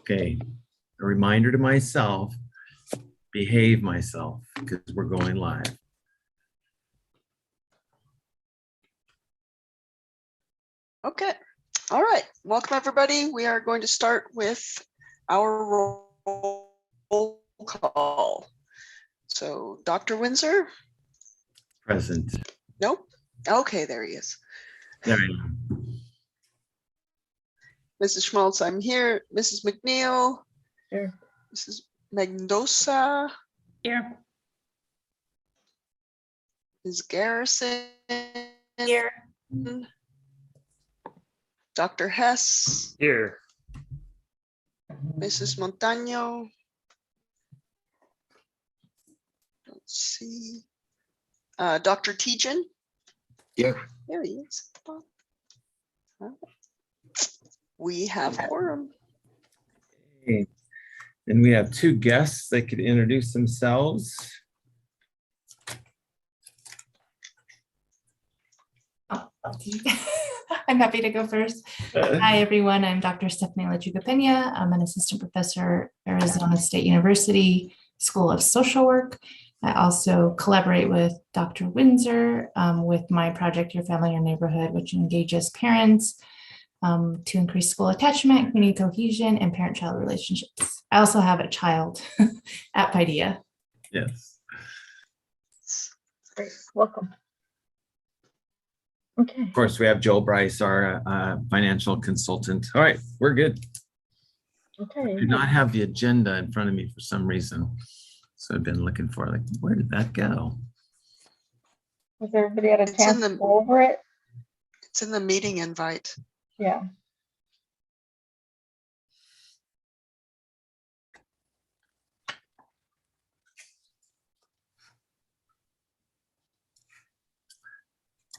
Okay, a reminder to myself, behave myself because we're going live. Okay, all right. Welcome everybody. We are going to start with our roll call. So Dr. Winsor? Present. Nope. Okay, there he is. There I am. Mrs. Schmaltz, I'm here. Mrs. McNeill? Here. Mrs. Mendonca? Here. Ms. Garrison? Here. Dr. Hess? Here. Mrs. Montano? Let's see. Dr. Tietgen? Here. There he is. We have quorum. Okay. And we have two guests that could introduce themselves. I'm happy to go first. Hi, everyone. I'm Dr. Stephanie Lechuga Pena. I'm an assistant professor at Arizona State University School of Social Work. I also collaborate with Dr. Winsor with my project, Your Family, Your Neighborhood, which engages parents to increase school attachment, community cohesion, and parent-child relationships. I also have a child at Paideia. Yes. Great, welcome. Okay. Of course, we have Joe Bryce, our financial consultant. All right, we're good. Okay. I do not have the agenda in front of me for some reason. So I've been looking for, like, where did that go? Has everybody had a It's chance in the- to go over it? It's in the meeting invite. Yeah.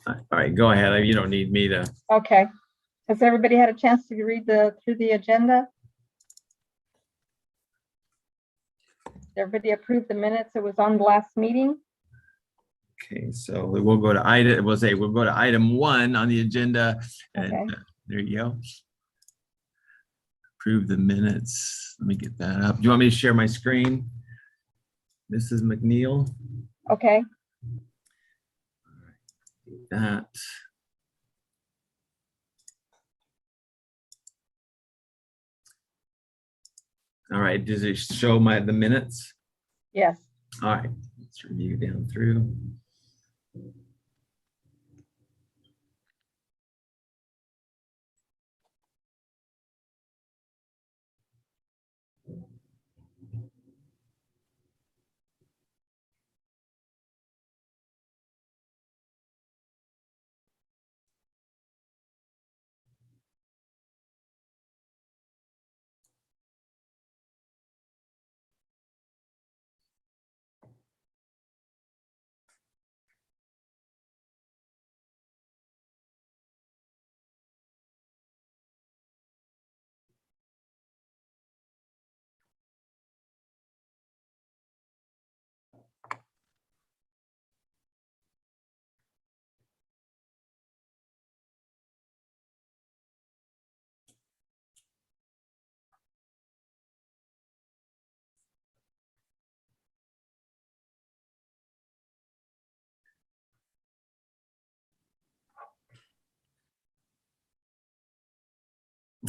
All right, go ahead. You don't need me to. Okay. Has everybody had a chance to read through the agenda? Did everybody approve the minutes that was on the last meeting? Okay, so we'll go to item. We'll go to item 1 on the agenda, and Okay. there you go. Approve the minutes. Let me get that up. Do you want me to share my screen, Mrs. McNeill? Okay. That. All right, does it show the minutes? Yes. All right, let's review down through.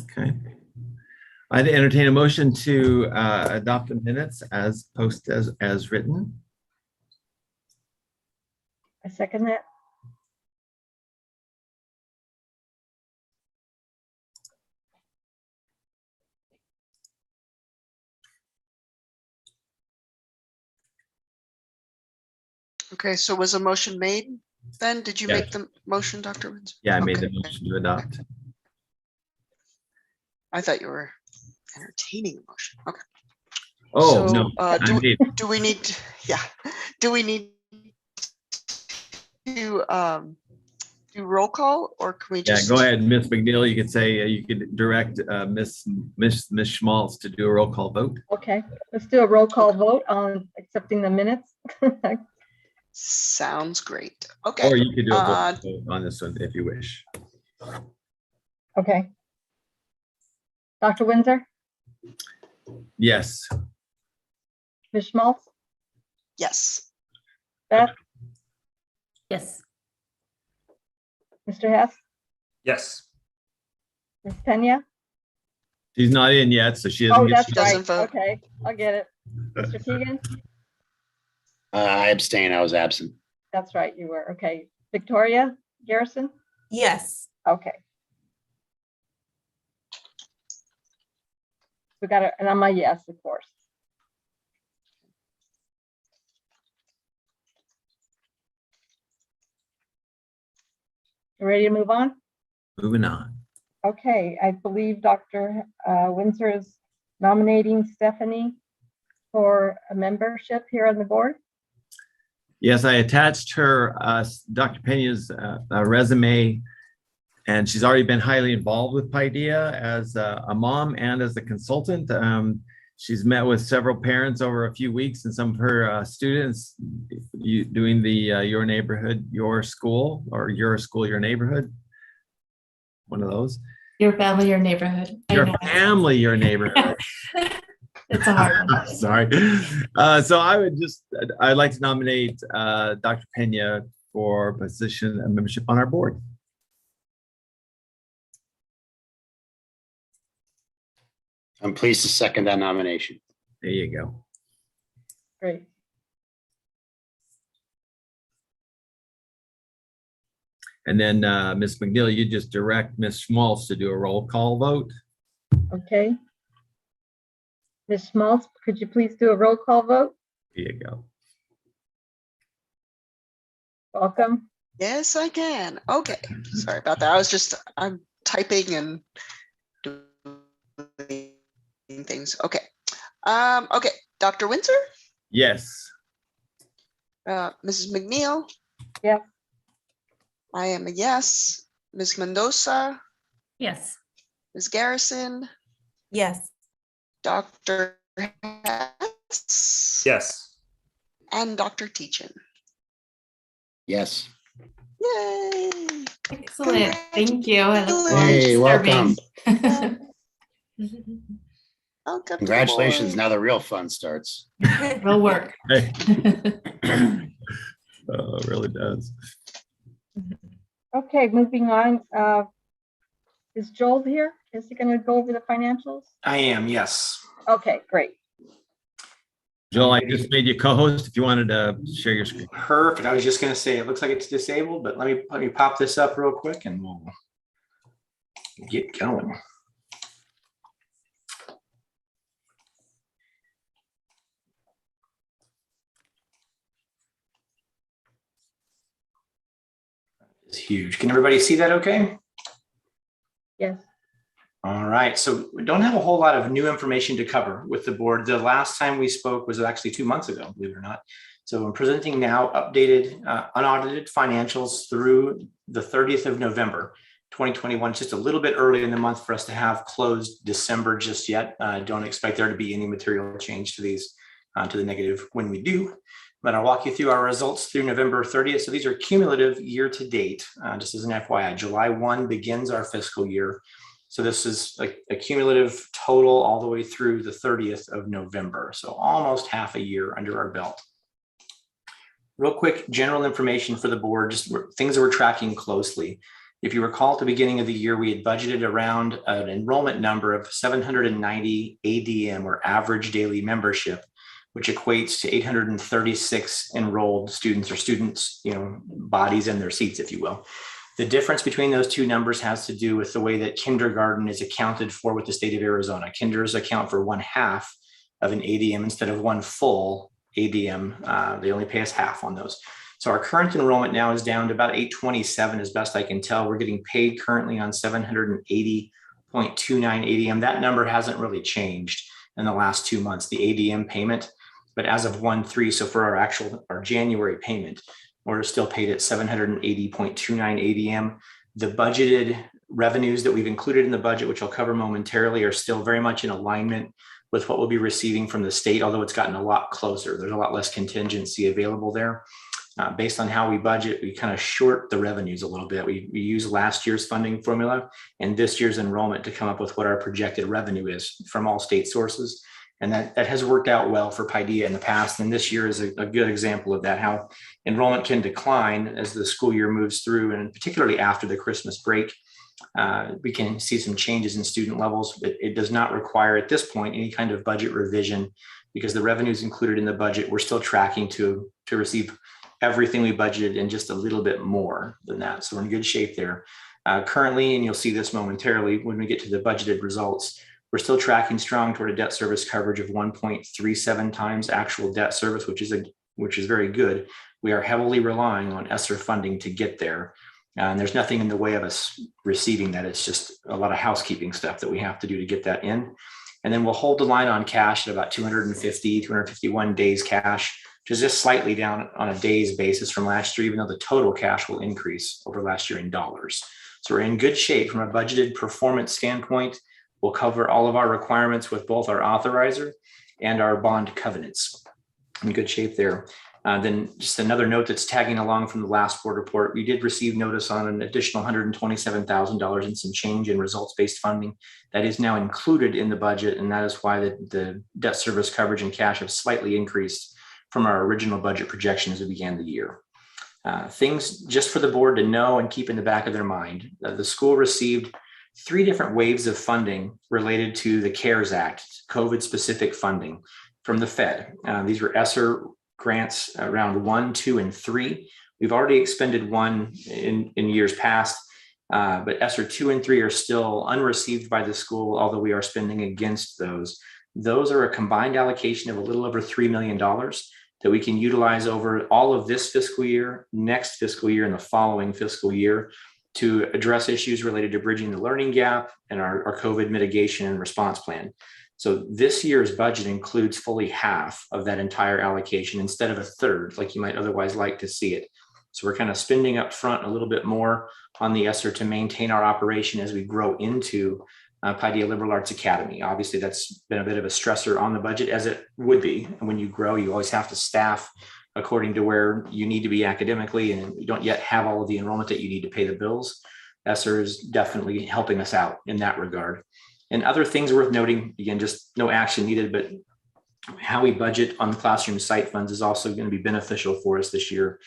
Okay. I'd entertain a motion to adopt the minutes as posted as written. I second that. Okay, so was a motion made then? Did you Yeah. make the motion, Dr. Winsor? Yeah, I made the Okay. motion to adopt. I thought you were entertaining the motion. Okay. Oh, So, no. do I made- Do we need, do we need to do roll call, or can we Yeah, just? go ahead, Ms. McNeill. You could say, you could direct Ms. Schmaltz to do a roll call vote. Okay. Let's do a roll call vote on accepting the minutes. Sounds great. Okay. Or you could do a vote on this one if you wish. Okay. Dr. Winsor? Yes. Ms. Schmaltz, Yes. Beth, Yes. Mr. Hess, Yes. Ms. Pena? She's not in yet, so she doesn't Oh, get. that's She right. doesn't vote. Okay, I'll get it. Mr. Tietgen? I abstain. I was absent. That's right, you were. Okay. Victoria Garrison? Yes. Okay. We got it, and I'm a yes, of course. You ready to move on? Moving on. Okay, I believe Dr. Winsor is nominating Stephanie for a membership here on the board. Yes, I attached her, Dr. Pena's resume, and she's already been highly involved with Paideia as a mom and as a consultant. She's met with several parents over a few weeks and some of her students doing the Your Neighborhood, Your School, or Your School, Your Neighborhood. One of those. Your family, your neighborhood. I Your know. family, your neighborhood. It's a hard one. Sorry. So I'd like to nominate Dr. Pena for position and membership on our board. I'm pleased to second that nomination. There you go. Great. And then Ms. McNeill, you just direct Ms. Schmaltz to do a roll call vote. Okay. Ms. Schmaltz, could you please do a roll call vote? There you go. Welcome. Yes, I can. Okay. Sorry about that. I'm typing and doing things. Okay. Okay. Dr. Winsor, Yes. Mrs. McNeill. Yes. I am a yes. Ms. Mendoza, Yes. Ms. Garrison, Yes. Dr. Hess, Yes. and Dr. Tietgen. Yes. Yay! Excellent. Thank you. I look forward Hey, to welcome. serving. Welcome to the Congratulations. board. Now the real fun starts. Will work. Hey. It really does. Okay, moving on. Is Joel here? Is he going to go over the financials? I am, yes. Okay, great. Joel, I just made you co-host if you wanted to share your screen. Perfect. I was just going to say, it looks like it's disabled, but let me pop this up real quick and we'll get going. It's huge. Can everybody see that okay? Yes. All right, so we don't have a whole lot of new information to cover with the board. The last time we spoke was actually 2 months ago, believe it or not. So I'm presenting now updated, unaudited financials through the 30th of November, 2021. It's just a little bit early in the month for us to have closed December just yet. Don't expect there to be any material change to these to the negative when we do. But I'll walk you through our results through November 30th. So these are cumulative year to date, just as an FYI. July 1 begins our fiscal year. So this is a cumulative total all the way through the 30th of November. So almost half a year under our belt. Real quick general information for the board, just things that we're tracking closely. If you recall at the beginning of the year, we had budgeted around an enrollment number of 790 ADM or average daily membership, which equates to 836 enrolled students or students, bodies in their seats, if you will. The difference between those two numbers has to do with the way that kindergarten is accounted for with the state of Arizona. Kinders account for 1/2 of an ADM instead of one full ADM. They only pay us half on those. So our current enrollment now is down to about 827 as best I can tell. We're getting paid currently on 780.29 ADM. That number hasn't really changed in the last 2 months, the ADM payment. But as of 1/3, so for our January payment, we're still paid at 780.29 ADM. The budgeted revenues that we've included in the budget, which I'll cover momentarily, are still very much in alignment with what we'll be receiving from the state, although it's gotten a lot closer. There's a lot less contingency available there. Based on how we budget, we kind of short the revenues a little bit. We use last year's funding formula and this year's enrollment to come up with what our projected revenue is from all state sources. And that has worked out well for Paideia in the past. And this year is a good example of that, how enrollment can decline as the school year moves through, and particularly after the Christmas break. We can see some changes in student levels, but it does not require at this point any kind of budget revision because the revenues included in the budget, we're still tracking to receive everything we budgeted and just a little bit more than that. So we're in good shape there. Currently, and you'll see this momentarily when we get to the budgeted results, we're still tracking strong toward a debt service coverage of 1.37 times actual debt service, which is very good. We are heavily relying on ESSER funding to get there. And there's nothing in the way of us receiving that. It's just a lot of housekeeping stuff that we have to do to get that in. And then we'll hold the line on cash at about 251 days cash, which is just slightly down on a days basis from last year, even though the total cash will increase over last year in dollars. So we're in good shape from a budgeted performance standpoint. We'll cover all of our requirements with both our authorizer and our bond covenants. In good shape there. Then just another note that's tagging along from the last board report, we did receive notice on an additional $127,000 and some change in results-based funding that is now included in the budget. And that is why the debt service coverage and cash have slightly increased from our original budget projection as we began the year. Things just for the board to know and keep in the back of their mind. The school received 3 different waves of funding related to the CARES Act, COVID-specific funding from the Fed. These were ESSER grants around 1, 2, and 3. We've already expended 1 in years past, but ESSER 2 and 3 are still unreceived by the school, although we are spending against those. Those are a combined allocation of a little over $3 million that we can utilize over all of this fiscal year, next fiscal year, and the following fiscal year to address issues related to bridging the learning gap and our COVID mitigation and response plan. So this year's budget includes fully half of that entire allocation instead of a third, like you might otherwise like to see it. So we're kind of spending up front a little bit more on the ESSER to maintain our operation as we grow into Paideia Liberal Arts Academy. Obviously, that's been a bit of a stressor on the budget, as it would be. And when you grow, you always have to staff according to where you need to be academically, and you don't yet have all of the enrollment that you need to pay the bills. ESSER is definitely helping us out in that regard. And other things worth noting, again, just no action needed, but how we budget on the classroom site funds is also going to be beneficial for us this year.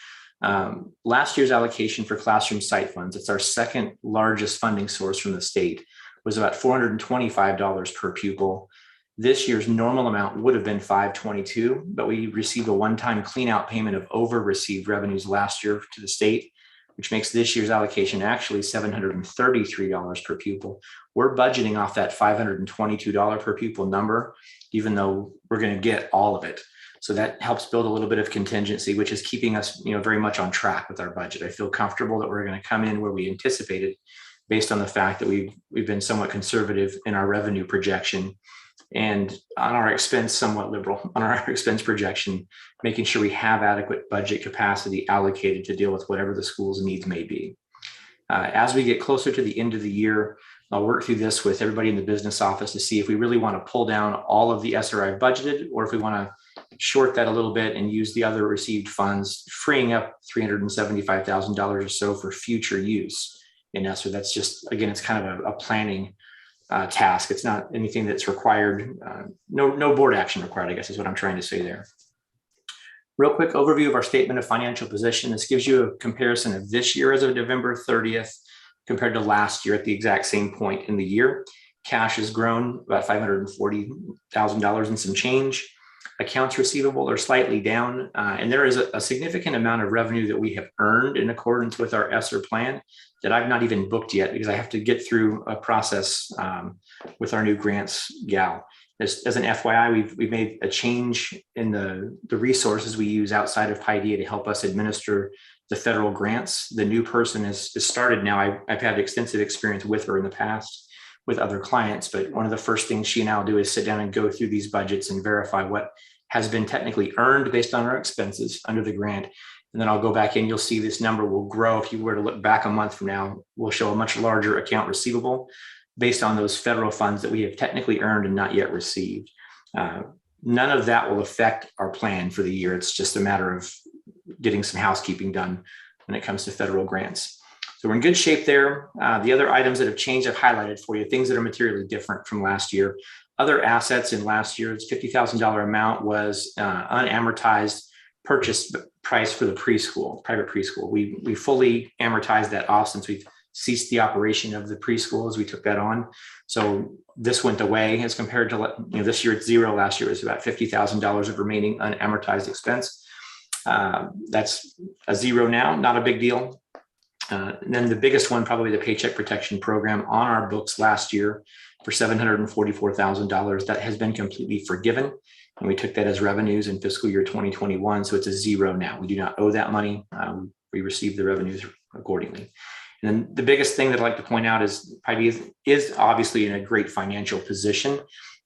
Last year's allocation for classroom site funds, it's our second largest funding source from the state, was about $425 per pupil. This year's normal amount would have been $522, but we received a one-time clean out payment of over received revenues last year to the state, which makes this year's allocation actually $733 per pupil. We're budgeting off that $522 per pupil number, even though we're going to get all of it. So that helps build a little bit of contingency, which is keeping us, very much on track with our budget. I feel comfortable that we're going to come in where we anticipated, based on the fact that we've been somewhat conservative in our revenue projection, and on our expense, somewhat liberal on our expense projection, making sure we have adequate budget capacity allocated to deal with whatever the school's needs may be. As we get closer to the end of the year, I'll work through this with everybody in the business office to see if we really want to pull down all of the ESSER I've budgeted, or if we want to short that a little bit and use the other received funds, freeing up $375,000 or so for future use in ESSER. That's just, again, it's kind of a planning task. It's not anything that's required. No board action required, I guess is what I'm trying to say there. Real quick overview of our statement of financial position. This gives you a comparison of this year as of November 30th compared to last year at the exact same point in the year. Cash has grown about $540,000 and some change. Accounts receivable are slightly down, and there is a significant amount of revenue that we have earned in accordance with our ESSER plan that I've not even booked yet because I have to get through a process with our new grants gal. As an FYI, we've made a change in the resources we use outside of Paideia to help us administer the federal grants. The new person is started now. I've had extensive experience with her in the past with other clients, but one of the first things she and I'll do is sit down and go through these budgets and verify what has been technically earned based on our expenses under the grant. And then I'll go back in, you'll see this number will grow. If you were to look back a month from now, we'll show a much larger account receivable based on those federal funds that we have technically earned and not yet received. None of that will affect our plan for the year. It's just a matter of getting some housekeeping done when it comes to federal grants. So we're in good shape there. The other items that have changed, I've highlighted for you, things that are materially different from last year. Other assets in last year's $50,000 amount was unamortized purchase price for the preschool, private preschool. We fully amortized that off since we've ceased the operation of the preschool as we took that on. So this went away as compared to, this year it's zero. Last year it was about $50,000 of remaining unamortized expense. That's a zero now, not a big deal. And then the biggest one, probably the Paycheck Protection Program on our books last year for $744,000 that has been completely forgiven. And we took that as revenues in fiscal year 2021. So it's a zero now. We do not owe that money. We received the revenues accordingly. And then the biggest thing that I'd like to point out is Paideia is obviously in a great financial position.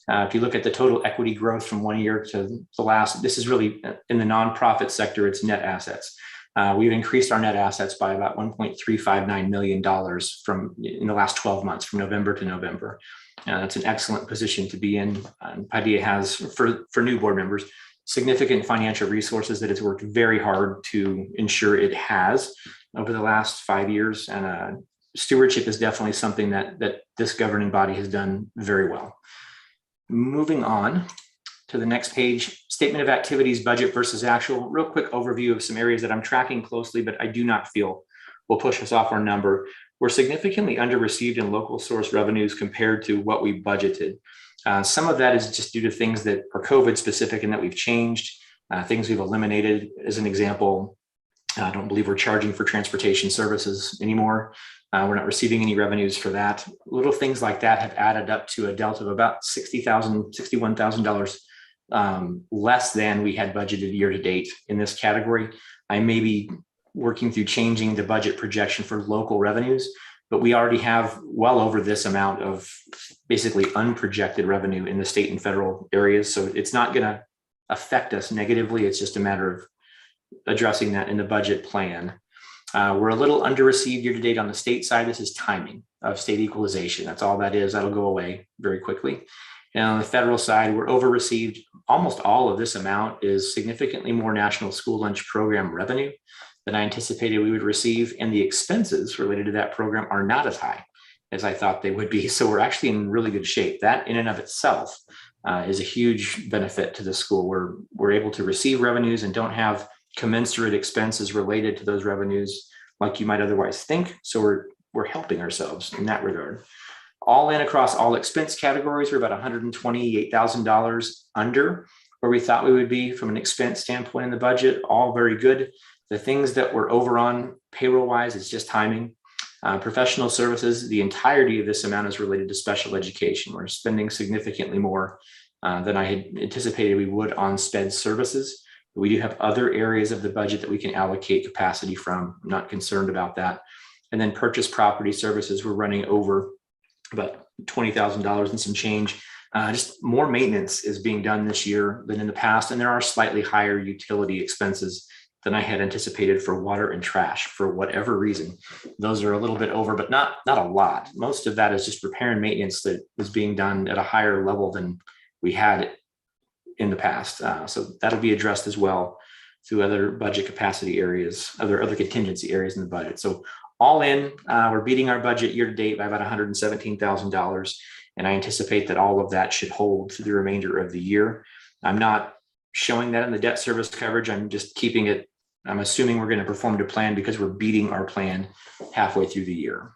If you look at the total equity growth from one year to the last, this is really in the nonprofit sector, it's net assets. We've increased our net assets by about $1.359 million in the last 12 months, from November to November. It's an excellent position to be in. Paideia has, for new board members, significant financial resources that it's worked very hard to ensure it has over the last 5 years. And stewardship is definitely something that this governing body has done very well. Moving on to the next page, statement of activities, budget versus actual. Real quick overview of some areas that I'm tracking closely, but I do not feel will push us off our number. We're significantly under-received in local source revenues compared to what we budgeted. Some of that is just due to things that are COVID specific and that we've changed, things we've eliminated. As an example, I don't believe we're charging for transportation services anymore. We're not receiving any revenues for that. Little things like that have added up to a delta of about $60,000, $61,000 less than we had budgeted year to date in this category. I may be working through changing the budget projection for local revenues, but we already have well over this amount of basically unprojected revenue in the state and federal areas. So it's not going to affect us negatively. It's just a matter of addressing that in the budget plan. We're a little under-received year to date on the state side. This is timing of state equalization. That's all that is. That'll go away very quickly. And on the federal side, we're over-received. Almost all of this amount is significantly more National School Lunch Program revenue than I anticipated we would receive. And the expenses related to that program are not as high as I thought they would be. So we're actually in really good shape. That in and of itself is a huge benefit to the school. We're able to receive revenues and don't have commensurate expenses related to those revenues like you might otherwise think. So we're helping ourselves in that regard. All in across all expense categories, we're about $128,000 under where we thought we would be from an expense standpoint in the budget. All very good. The things that we're over on payroll wise is just timing. Professional services, the entirety of this amount is related to special education. We're spending significantly more than I had anticipated we would on SPED services. We do have other areas of the budget that we can allocate capacity from. I'm not concerned about that. And then purchase property services, we're running over about $20,000 and some change. Just more maintenance is being done this year than in the past. And there are slightly higher utility expenses than I had anticipated for water and trash for whatever reason. Those are a little bit over, but not a lot. Most of that is just repair and maintenance that was being done at a higher level than we had in the past. So that'll be addressed as well through other budget capacity areas, other contingency areas in the budget. So all in, we're beating our budget year to date by about $117,000. And I anticipate that all of that should hold through the remainder of the year. I'm not showing that in the debt service coverage. I'm just keeping it. I'm assuming we're going to perform to plan because we're beating our plan halfway through the year.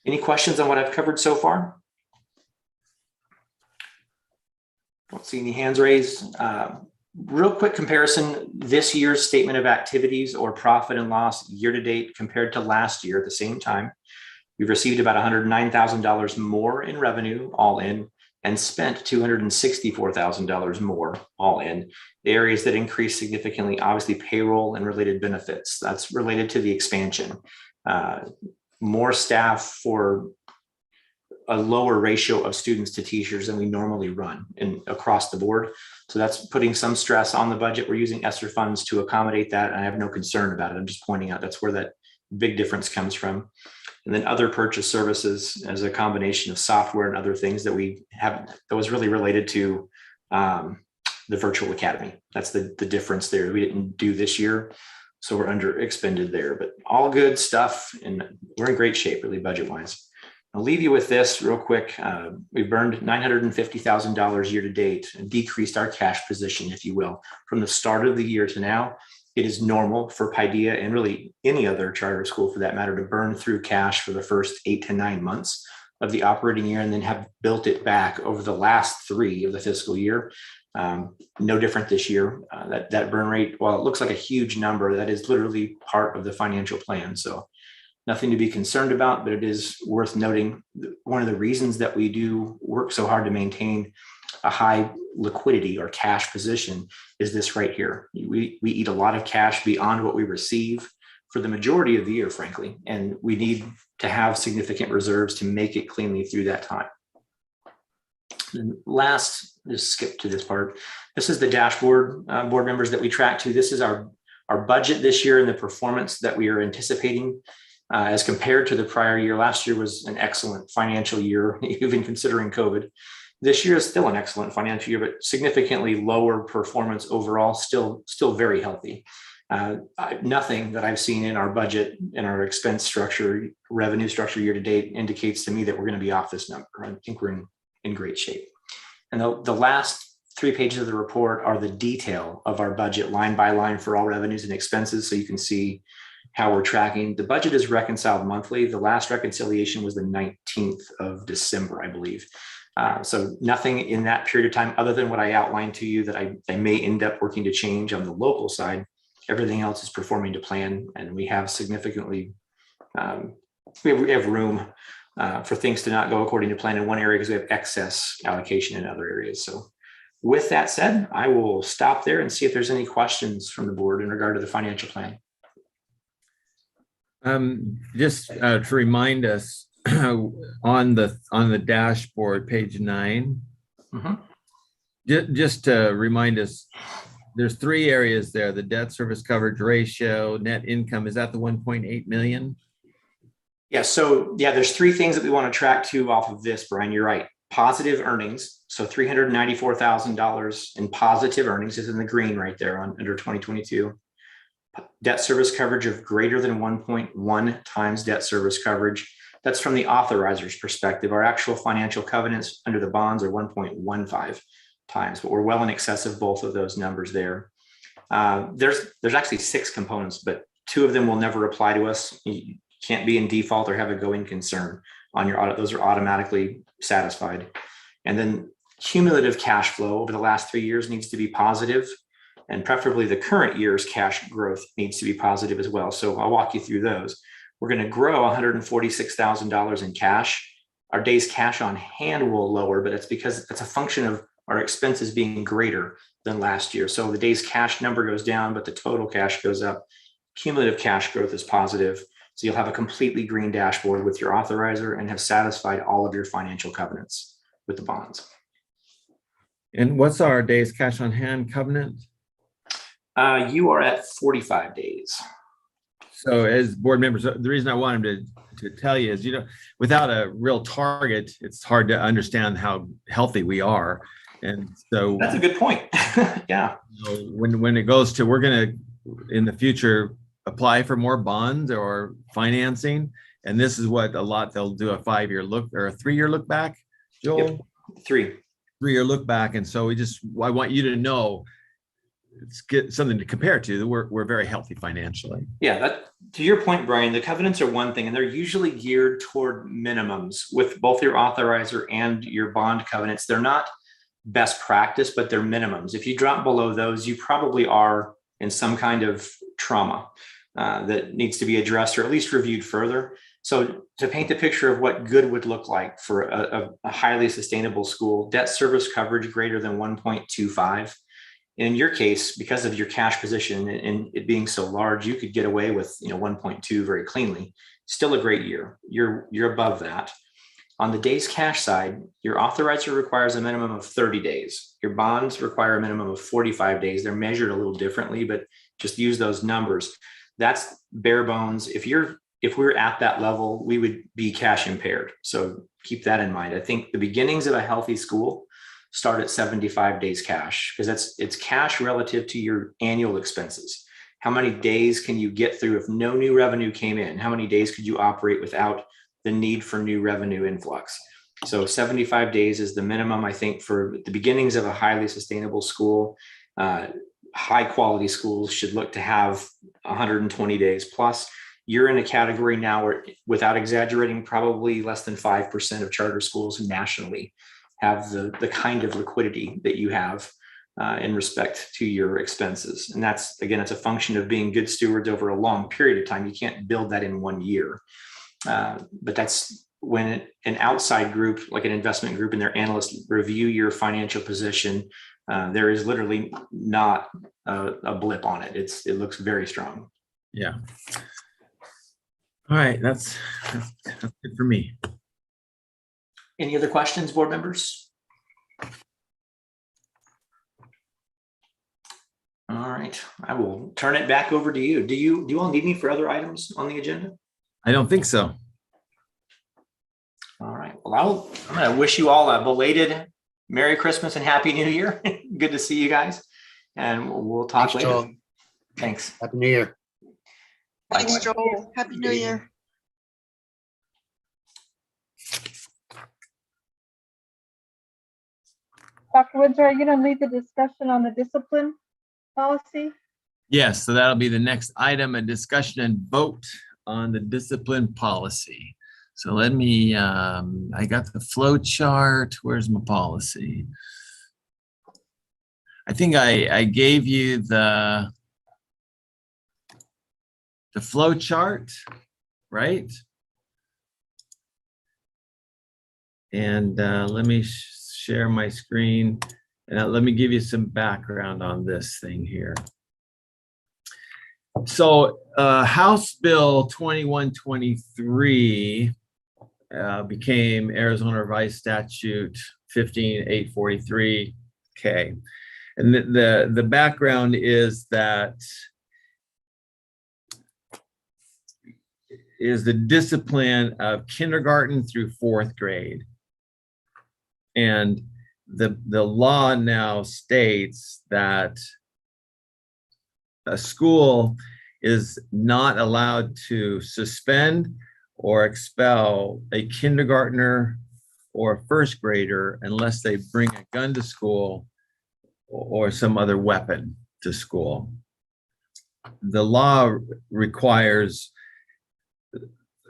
Any questions on what I've covered so far? Don't see any hands raised. Real quick comparison, this year's statement of activities or profit and loss year to date compared to last year at the same time. We've received about $109,000 more in revenue all in and spent $264,000 more all in. The areas that increased significantly, obviously payroll and related benefits. That's related to the expansion. More staff for a lower ratio of students to teachers than we normally run across the board. So that's putting some stress on the budget. We're using ESSER funds to accommodate that. And I have no concern about it. I'm just pointing out that's where that big difference comes from. And then other purchase services as a combination of software and other things that we have that was really related to the virtual academy. That's the difference there. We didn't do this year, so we're under expended there, but all good stuff, and we're in great shape, really, budget wise. I'll leave you with this real quick. We burned $950,000 year to date and decreased our cash position, if you will, from the start of the year to now. It is normal for Paideia and really any other charter school for that matter to burn through cash for the first 8 to 9 months of the operating year and then have built it back over the last 3 of the fiscal year. No different this year. That burn rate, while it looks like a huge number, that is literally part of the financial plan. So nothing to be concerned about, but it is worth noting one of the reasons that we do work so hard to maintain a high liquidity or cash position is this right here. We eat a lot of cash beyond what we receive for the majority of the year, frankly, and we need to have significant reserves to make it cleanly through that time. And last, just skip to this part. This is the dashboard, board members, that we track to. This is our budget this year and the performance that we are anticipating as compared to the prior year. Last year was an excellent financial year, even considering COVID. This year is still an excellent financial year, but significantly lower performance overall, still very healthy. Nothing that I've seen in our budget and our expense structure, revenue structure year to date indicates to me that we're going to be off this number. I think we're in great shape. And the last 3 pages of the report are the detail of our budget line by line for all revenues and expenses. So you can see how we're tracking. The budget is reconciled monthly. The last reconciliation was the 19th of December, I believe. So nothing in that period of time other than what I outlined to you that I may end up working to change on the local side. Everything else is performing to plan, and we have significantly, we have room for things to not go according to plan in one area because we have excess allocation in other areas. So with that said, I will stop there and see if there's any questions from the board in regard to the financial plan. Just to remind us, on the dashboard, page 9, just to remind us, there's 3 areas there: the debt service coverage ratio, net income. Is that the 1.8 million? Yeah. So there's 3 things that we want to track to off of this, Brian. You're right. Positive earnings. So $394,000 in positive earnings is in the green right there under 2022. Debt service coverage of greater than 1.1 times debt service coverage. That's from the authorizer's perspective. Our actual financial covenants under the bonds are 1.15 times, but we're well in excess of both of those numbers there. There's actually 6 components, but 2 of them will never apply to us. You can't be in default or have a going concern on your audit. Those are automatically satisfied. And then cumulative cash flow over the last 3 years needs to be positive, and preferably the current year's cash growth needs to be positive as well. So I'll walk you through those. We're going to grow $146,000 in cash. Our days cash on hand will lower, but it's because it's a function of our expenses being greater than last year. So the days cash number goes down, but the total cash goes up. Cumulative cash growth is positive. So you'll have a completely green dashboard with your authorizer and have satisfied all of your financial covenants with the bonds. And what's our days cash on hand covenant? You are at 45 days. So as board members, the reason I wanted to tell you is, without a real target, it's hard to understand how healthy we are. And so that's a good point. Yeah. When it goes to, we're going to, in the future, apply for more bonds or financing. And this is what they'll do a 5-year look or a 3-year look back, Joel? Yep. 3-year look back. And so I want you to know, it's get something to compare to. We're very healthy financially. Yeah, to your point, Brian, the covenants are one thing, and they're usually geared toward minimums with both your authorizer and your bond covenants. They're not best practice, but they're minimums. If you drop below those, you probably are in some kind of trauma that needs to be addressed or at least reviewed further. So to paint the picture of what good would look like for a highly sustainable school, debt service coverage greater than 1.25. In your case, because of your cash position and it being so large, you could get away with 1.2 very cleanly. Still a great year. You're above that. On the days cash side, your authorizer requires a minimum of 30 days. Your bonds require a minimum of 45 days. They're measured a little differently, but just use those numbers. That's bare bones. If we're at that level, we would be cash impaired. So keep that in mind. I think the beginnings of a healthy school start at 75 days cash, because it's cash relative to your annual expenses. How many days can you get through if no new revenue came in? How many days could you operate without the need for new revenue influx? So 75 days is the minimum, I think, for the beginnings of a highly sustainable school. High quality schools should look to have 120 days plus. You're in a category now where, without exaggerating, probably less than 5% of charter schools nationally have the kind of liquidity that you have in respect to your expenses. And that's, again, it's a function of being good stewards over a long period of time. You can't build that in 1 year. But that's when an outside group, like an investment group and their analysts, review your financial position. There is literally not a blip on it. It looks very strong. Yeah. All right, that's good for me. Any other questions, board members? All right, I will turn it back over to you. Do you all need me for other items on the agenda? I don't think so. All right, well, I'm going to wish you all a belated Merry Christmas and Happy New Year. Good to see you guys, and we'll talk Thanks, later. Joel. Thanks. Happy New Year. Thanks, Likewise. Joel. Happy New Year. Dr. Winsor, are you going to lead the discussion on the discipline policy? Yes, so that'll be the next item, a discussion and vote on the discipline policy. So let me, I got the flow chart. Where's my policy? I think I gave you the flow chart, right? And let me share my screen, and let me give you some background on this thing here. So House Bill 2123 became Arizona Revised Statute 15843K. And the background is that is the discipline of kindergarten through 4th grade. And the law now states that a school is not allowed to suspend or expel a kindergartner or a 1st grader unless they bring a gun to school or some other weapon to school. The law requires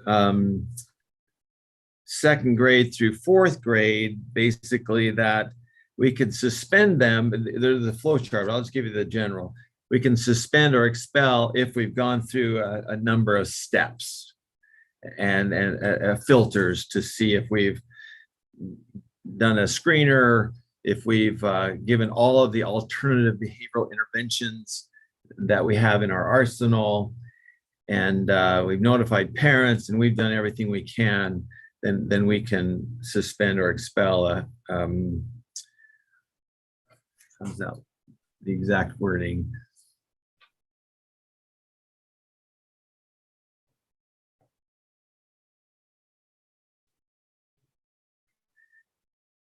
2nd grade through 4th grade, basically, that we could suspend them. There's the flow chart. I'll just give you the general. We can suspend or expel if we've gone through a number of steps and filters to see if we've done a screener, if we've given all of the alternative behavioral interventions that we have in our arsenal, and we've notified parents, and we've done everything we can, then we can suspend or expel a, comes out the exact wording.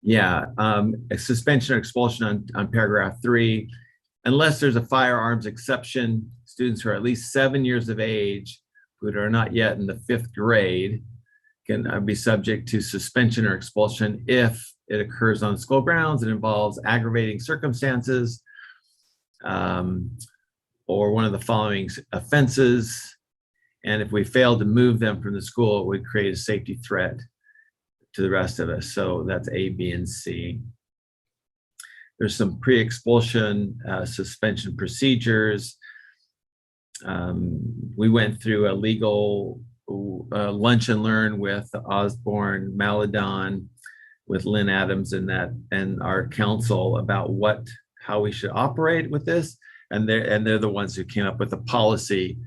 Yeah, a suspension or expulsion on paragraph 3, unless there's a firearms exception. Students who are at least 7 years of age, who are not yet in the 5th grade, can be subject to suspension or expulsion if it occurs on school grounds and involves aggravating circumstances, or one of the following offenses. And if we fail to move them from the school, it would create a safety threat to the rest of us. So that's A, B, and C. There's some pre-expulsion suspension procedures. We went through a legal lunch and learn with Osborne, Maladon, with Lynn Adams and our council about how we should operate with this. And they're the ones who came up with a policy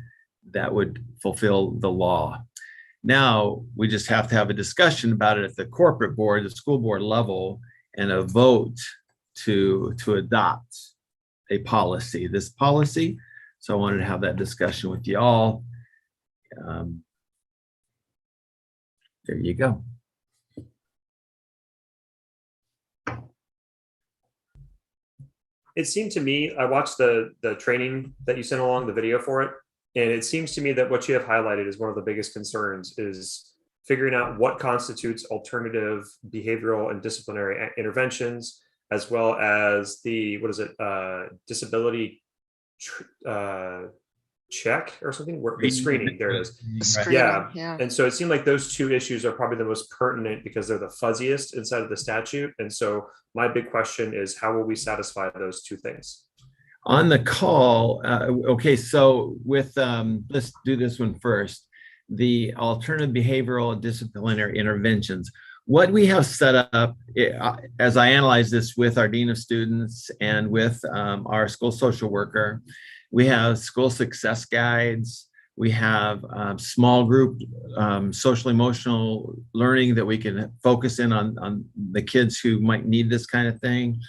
that would fulfill the law. Now we just have to have a discussion about it at the corporate board, the school board level, and a vote to adopt a policy, this policy. So I wanted to have that discussion with you all. There you go. it seemed to me, I watched the training that you sent along, the video for it, and it seems to me that what you have highlighted is one of the biggest concerns is figuring out what constitutes alternative behavioral and disciplinary interventions, as well as the, disability check or something, the screening, there it is. Screening, Yeah. And so it seemed like those two issues are probably the most pertinent because they're the fuzziest inside of the statute. And so my big question is, how will we satisfy those two things? On the call, okay, so with, let's do this one first. The alternative behavioral and disciplinary interventions. What we have set up, as I analyze this with our dean of students and with our school social worker, we have school success guides. We have small group social emotional learning that we can focus in on the kids who might need this kind of thing.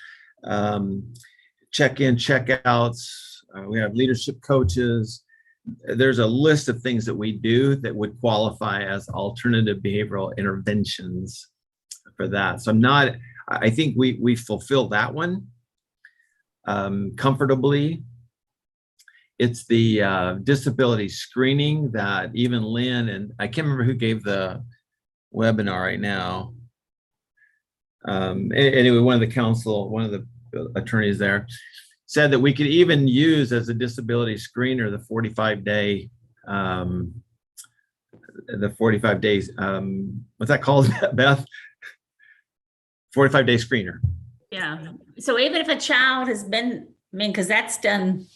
Check-in, check-outs. We have leadership coaches. There's a list of things that we do that would qualify as alternative behavioral interventions for that. So I think we fulfill that one comfortably. It's the disability screening that even Lynn, and I can't remember who gave the webinar right now. Anyway, one of the attorneys there said that we could even use as a disability screener the 45 days, what's that called, Beth? 45-day screener. Yeah. So even if a child has been, because that's done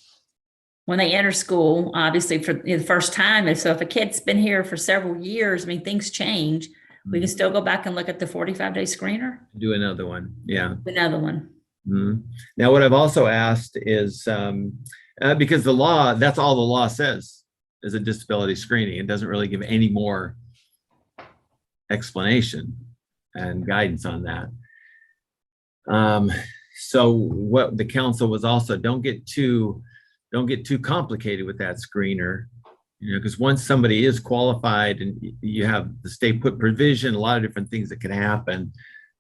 when they enter school, obviously for the first time. And so if a kid's been here for several years, things change. We can still go back and look at the 45-day screener. Do another one. Yeah. Another one. Mm-hmm. Now, what I've also asked is, because the law, that's all the law says is a disability screening. It doesn't really give any more explanation and guidance on that. So what the council was also, don't get too complicated with that screener, because once somebody is qualified and you have the state put provision, a lot of different things that can happen.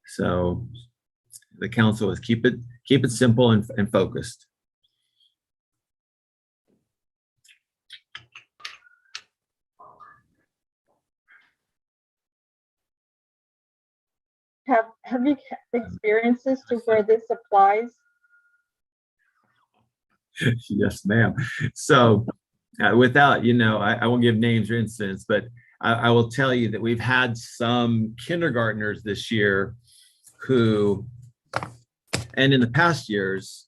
So the council is keep it simple and focused. Have you experiences to where this applies? Yes, ma'am. So without, I won't give names or incidents, but I will tell you that we've had some kindergartners this year who, and in the past years,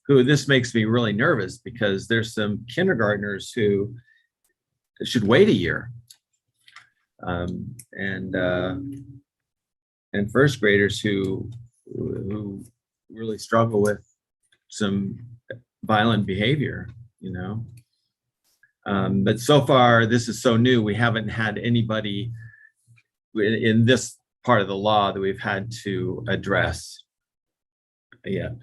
who this makes me really nervous because there's some kindergartners who should wait a year. And first graders who really struggle with some violent behavior, but so far this is so new, we haven't had anybody in this part of the law that we've had to address yet.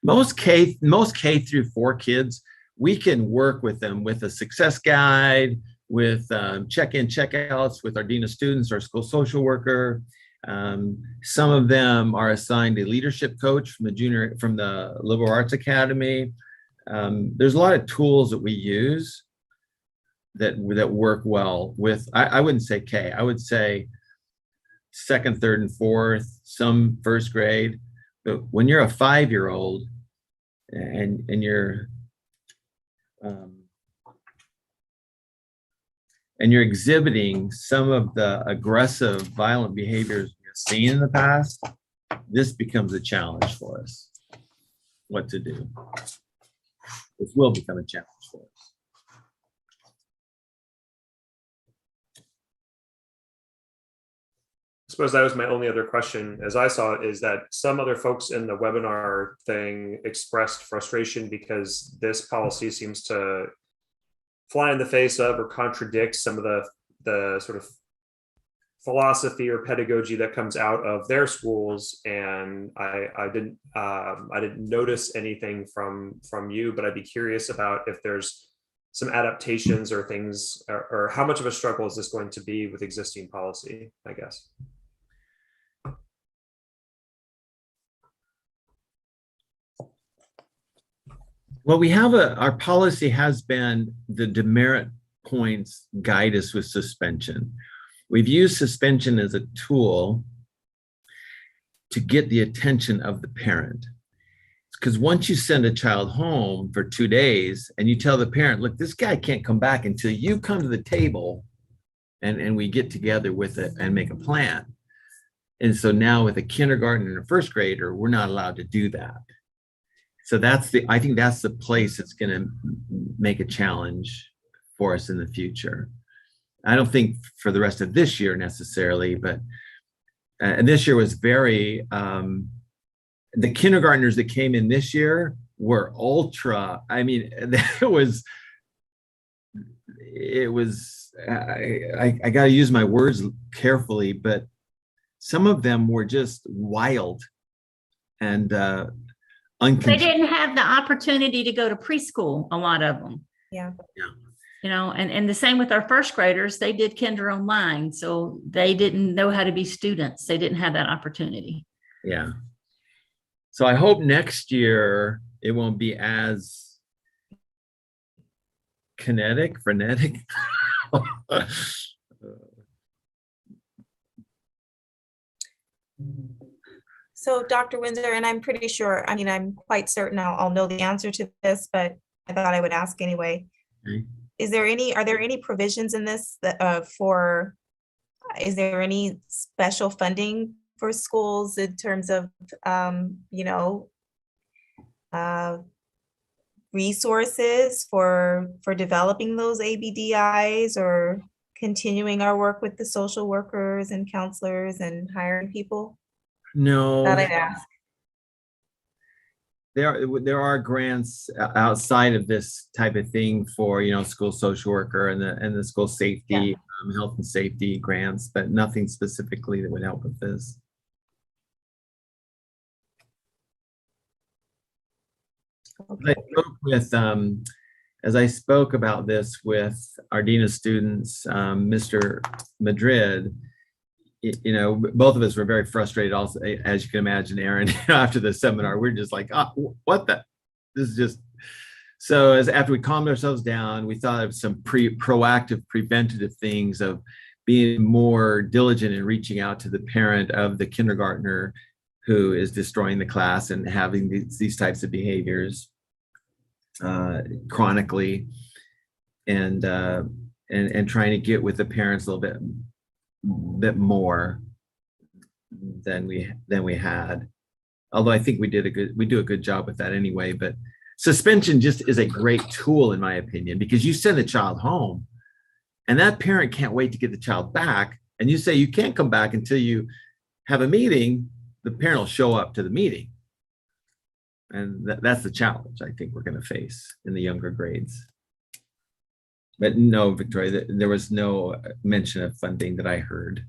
Most K through 4 kids, we can work with them with a success guide, with check-in, check-outs with our dean of students, our school social worker. Some of them are assigned a leadership coach from the Liberal Arts Academy. There's a lot of tools that we use that work well with, I wouldn't say K, I would say 2nd, 3rd, and 4th, some 1st grade. But when you're a 5-year-old and you're exhibiting some of the aggressive, violent behaviors we've seen in the past, this becomes a challenge for us. What to do? It will become a challenge for us. I suppose that was my only other question, as I saw it, is that some other folks in the webinar thing expressed frustration because this policy seems to fly in the face of or contradict some of the sort of philosophy or pedagogy that comes out of their schools. And I didn't notice anything from you, but I'd be curious about if there's some adaptations or things, or how much of a struggle is this going to be with existing policy, I guess. Well, our policy has been the demerit points guide us with suspension. We've used suspension as a tool to get the attention of the parent. Because once you send a child home for 2 days and you tell the parent, look, this guy can't come back until you come to the table and we get together with it and make a plan. And so now with a kindergarten and a first grader, we're not allowed to do that. So I think that's the place that's going to make a challenge for us in the future. I don't think for the rest of this year necessarily, but and this year was very, the kindergartners that came in this year were ultra, I mean, it was, I got to use my words carefully, but some of them were just wild and They uncontrolled. didn't have the opportunity to go to preschool, a lot of them. Yeah. You know, and the same with our first graders, they did kinder online. So they didn't know how to be students. They didn't have that opportunity. Yeah. So I hope next year it won't be as frenetic. So Dr. Winsor, and I'm pretty sure, I mean, I'm quite certain I'll know the answer to this, but I thought I would ask anyway. Okay. Are there any provisions in this that, is there any special funding for schools in terms of, resources for developing those ABDIs or continuing our work with the social workers and counselors and hiring people? No, Thought I'd ask. there are grants outside of this type of thing for, school social worker and the school safety, health and safety grants, but nothing specifically that would help with this. Okay. As I spoke about this with our Dean of Students, Mr. Madrid, both of us were very frustrated also, as you can imagine, Aaron, after the seminar. We're just like, what the, this is just, so after we calmed ourselves down, we thought of some proactive preventative things of being more diligent in reaching out to the parent of the kindergartner who is destroying the class and having these types of behaviors chronically, and trying to get with the parents a little bit more than we had. Although I think we do a good job with that anyway. But suspension just is a great tool in my opinion, because you send a child home and that parent can't wait to get the child back, and you say you can't come back until you have a meeting. The parent will show up to the meeting, and that's the challenge I think we're going to face in the younger grades. But no, Victoria, there was no mention of funding that I heard.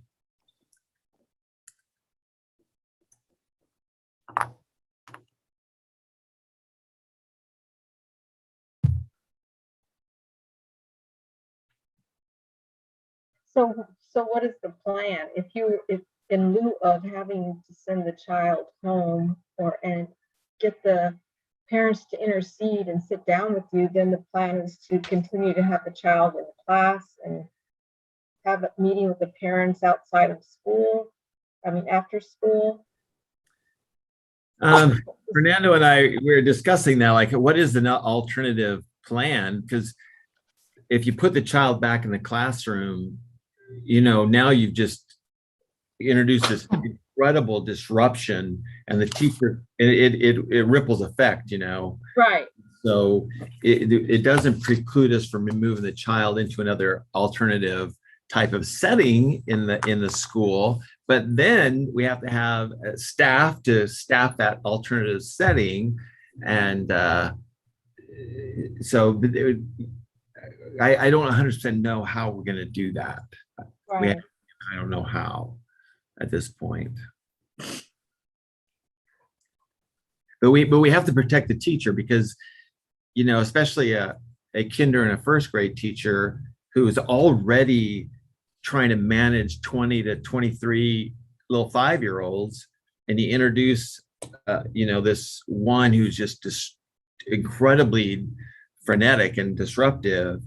So what is the plan? If in lieu of having to send the child home and get the parents to intercede and sit down with you, then the plan is to continue to have the child in class and have a meeting with the parents outside of school, after school. Fernando and I, we were discussing that, like, what is the alternative plan? Because if you put the child back in the classroom, now you've just introduced this incredible disruption, and the teacher, it ripples effect, Right. So it doesn't preclude us from moving the child into another alternative type of setting in the school, but then we have to have staff to staff that alternative setting, and so I don't 100% know how we're going to do that. Right. I don't know how at this point. But we have to protect the teacher, because, especially a kinder and a first grade teacher who is already trying to manage 20 to 23 little 5-year-olds, and you introduce, this one who's just incredibly frenetic and disruptive.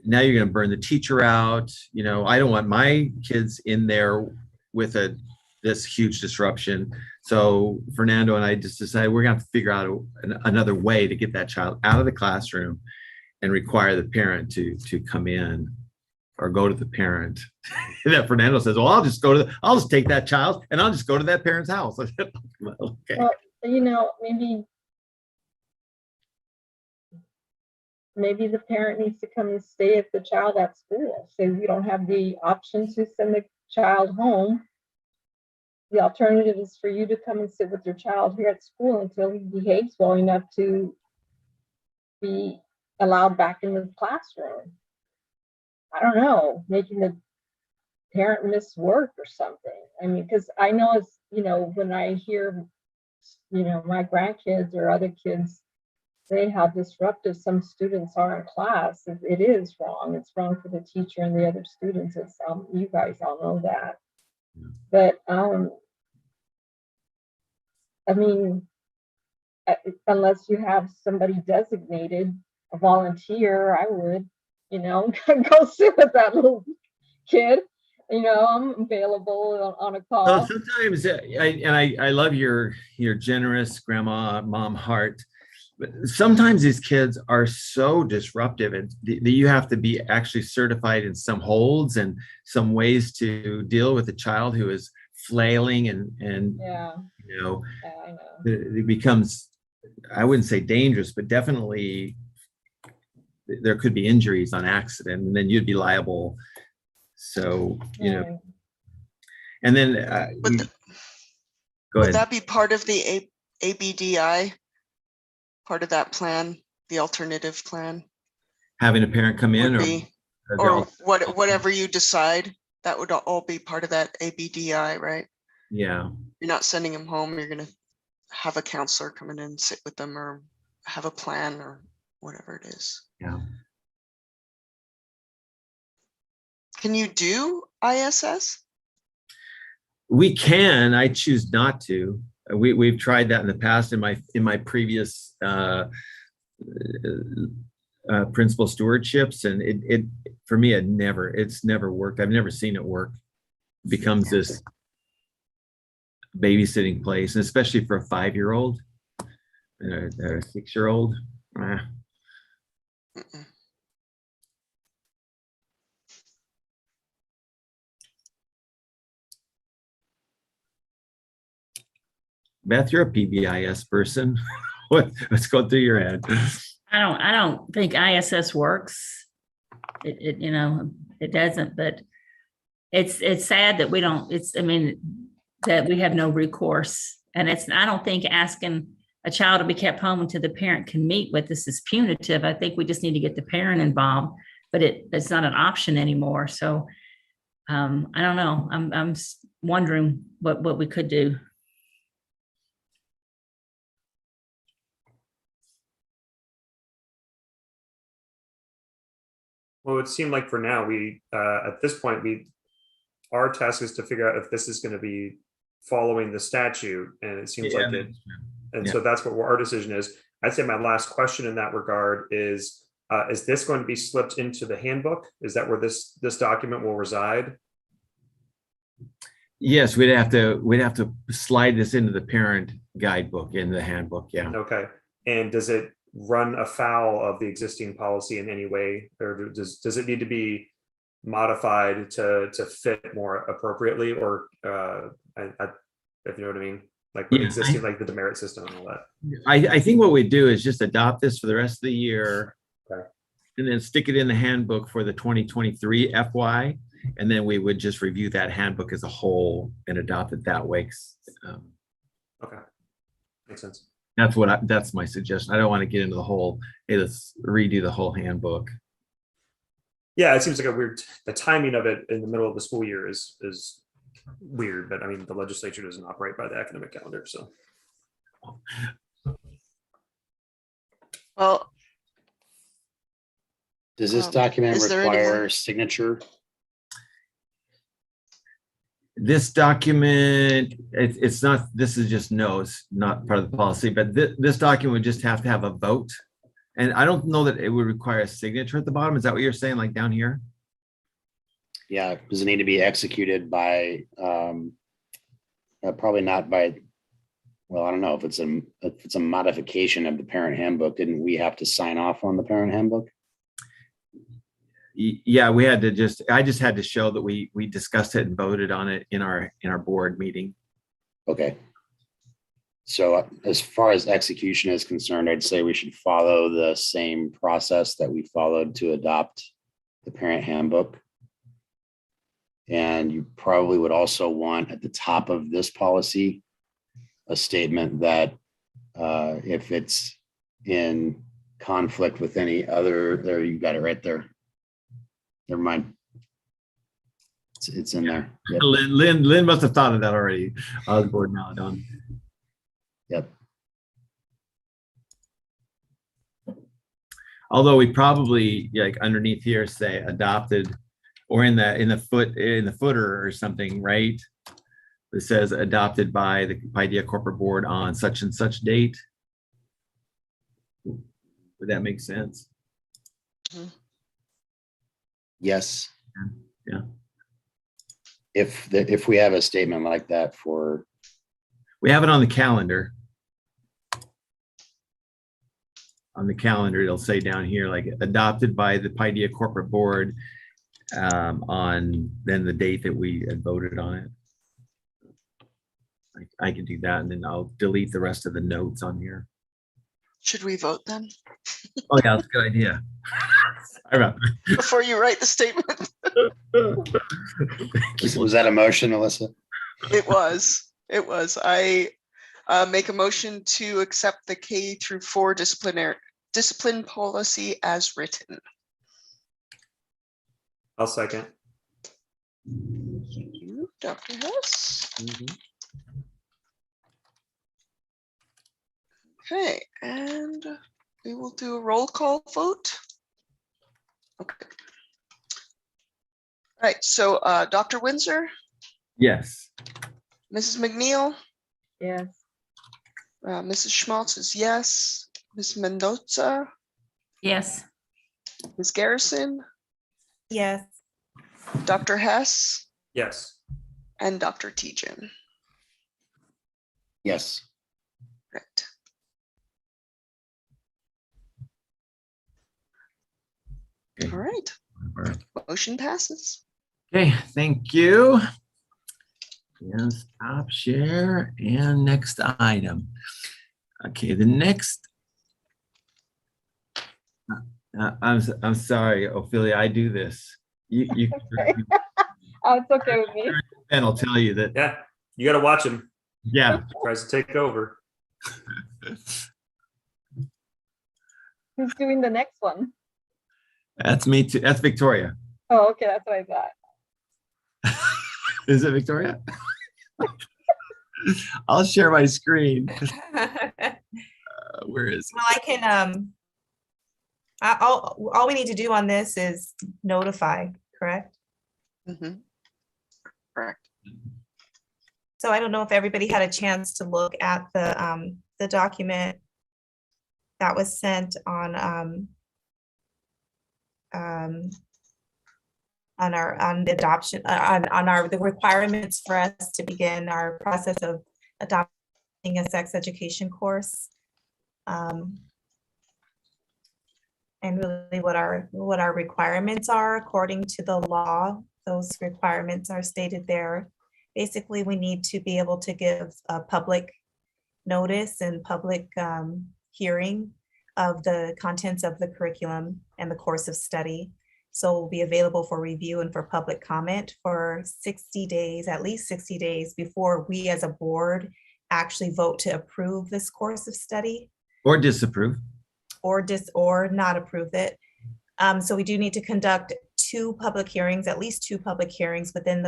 Now you're going to burn the teacher out. You know, I don't want my kids in there with this huge disruption. So Fernando and I just decided we're going to have to figure out another way to get that child out of the classroom and require the parent to come in or go to the parent. That Fernando says, well, I'll just take that child and I'll just go to that parent's house. I said, well, okay. Well, you know, maybe the parent needs to come and stay at the child at school. So you don't have the option to send the child home. The alternative is for you to come and sit with your child here at school until he behaves well enough to be allowed back in the classroom. I don't know, making the parent miss work or something. I mean, because I know it's, you know, when I hear, you know, my grandkids or other kids say how disruptive some students are in class, it is wrong. It's wrong for the teacher and the other students. It's you guys all know that. But I mean, unless you have somebody designated, a volunteer, I would, you know, go sit with that little kid. You know, I'm available on a call. Well, sometimes, I love your generous grandma, mom heart, but sometimes these kids are so disruptive and you have to be actually certified in some holds and some ways to deal with a child who is flailing and Yeah. you know, Yeah, I know. it becomes, I wouldn't say dangerous, but definitely there could be injuries on accident and then you'd be liable. So, you know, and then go ahead. Would that be part of the ABDI? Part of that plan, the alternative plan? Having a parent come in or whatever you decide, that would all be part of that ABDI, right? Yeah. You're not sending them home. You're going to have a counselor come in and sit with them or have a plan or whatever it is. Yeah. Can you do ISS? We can. I choose not to. We've tried that in the past in my previous principal stewardships, and it for me it's never worked. I've never seen it work. It becomes this babysitting place, and especially for a 5-year-old and a 6-year-old. Beth, you're a PBIS person. What's going through your head? I don't think ISS works. It you know, it doesn't, but it's sad that we don't, that we have no recourse. And I don't think asking a child to be kept home until the parent can meet with this is punitive. I think we just need to get the parent involved, but it's not an option anymore. So I don't know. I'm wondering what we could do. Well, it seemed like for now, we at this point, our task is to figure out if this is going to be following the statute, and it seems like it. And so that's what our decision is. I'd say my last question in that regard is this going to be slipped into the handbook? Is that where this document will reside? Yes, we'd have to slide this into the parent guidebook in the handbook. Yeah. Okay. And does it run afoul of the existing policy in any way, or does it need to be modified to fit more appropriately, or if you know what I mean, like existing, like the demerit system and all that? I think what we do is just adopt this for the rest of the year, okay, and then stick it in the handbook for the 2023 FY, and then we would just review that handbook as a whole and adopt it that way. Okay, makes sense. That's my suggestion. I don't want to get into the whole, hey, let's redo the whole handbook. Yeah, it seems like the timing of it in the middle of the school year is weird, but I mean, the legislature doesn't operate by the academic calendar, so. Well, does this document is there require anyone- signature? This document, it's not, this is just no, it's not part of the policy, but this document would just have to have a vote. And I don't know that it would require a signature at the bottom. Is that what you're saying, like down here? Yeah, does it need to be executed by, probably not by, well, I don't know if it's a modification of the parent handbook. Didn't we have to sign off on the parent handbook? Yeah, we had to I just had to show that we discussed it and voted on it in our board meeting. Okay. So as far as execution is concerned, I'd say we should follow the same process that we followed to adopt the parent handbook. And you probably would also want at the top of this policy a statement that if it's in conflict with any other, there, you got it right there. Never mind. It's in there. Yep. Lynn must have thought of that already. I was bored now, Don. Yep. Although we probably like underneath here say adopted, or in the footer or something, right? It says adopted by the Paideia Corporate Board on such and such date. Would that make sense? Yes. Yeah. If we have a statement like that for, We have it on the calendar. On the calendar, it'll say down here, like adopted by the Paideia Corporate Board on then the date that we had voted on it. I can do that, and then I'll delete the rest of the notes on here. Should we vote then Oh yeah, that's a good idea. Sorry about that. before you write the statement? was that a motion, Alyssa? It was. I make a motion to accept the K through 4 discipline policy as written. I'll second. Thank you, Dr. Hess. Okay, and we will do a roll call vote. Okay. All right, so Dr. Winsor, Yes. Mrs. McNeill, Yes. Mrs. Schmaltz is yes, Ms. Mendonca, Yes. Ms. Garrison, Yes. Dr. Hess, Yes. and Dr. Tietgen. Yes. Right. Okay. All right, motion passes. Okay, thank you. And stop share and next item. Okay, the next. I'm sorry, Ophelia, I do this. You Oh, it's okay with me. Ben will tell you that. Yeah, you got to watch him. Yeah. Tries to take over. Who's doing the next one? That's me too. That's Victoria. Oh, okay, that's what I thought. Is it Victoria? I'll share my screen. Where is it? Well, I can, all we need to do on this is notify, correct? Mhm. Correct. So I don't know if everybody had a chance to look at the document that was sent on the adoption, the requirements for us to begin our process of adopting a sex education course. And really what our requirements are according to the law. Those requirements are stated there. Basically, we need to be able to give a public notice and public hearing of the contents of the curriculum and the course of study. So it will be available for review and for public comment for 60 days, at least 60 days before we as a board actually vote to approve this course of study. Or disapprove. Or not approve it. So we do need to conduct at least two public hearings within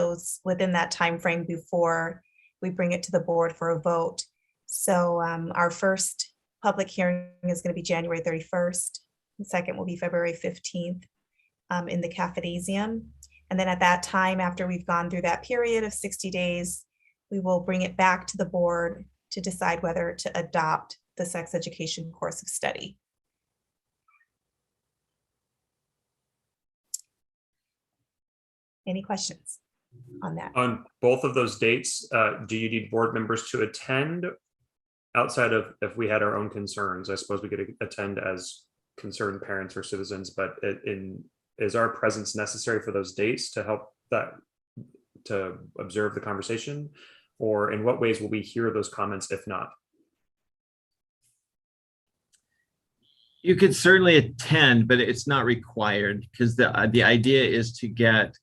that time frame before we bring it to the board for a vote. So our first public hearing is going to be January 31st. The second will be February 15th in the cafeteria. And And then at that time, after we've gone through that period of 60 days, we will bring it back to the board to decide whether to adopt the sex education course of study. Any questions on that? On both of those dates, do you need board members to attend outside of if we had our own concerns? I suppose we could attend as concerned parents or citizens, but is our presence necessary for those dates to help to observe the conversation? Or in what ways will we hear those comments if not? You could certainly attend, but it's not required because the idea is to get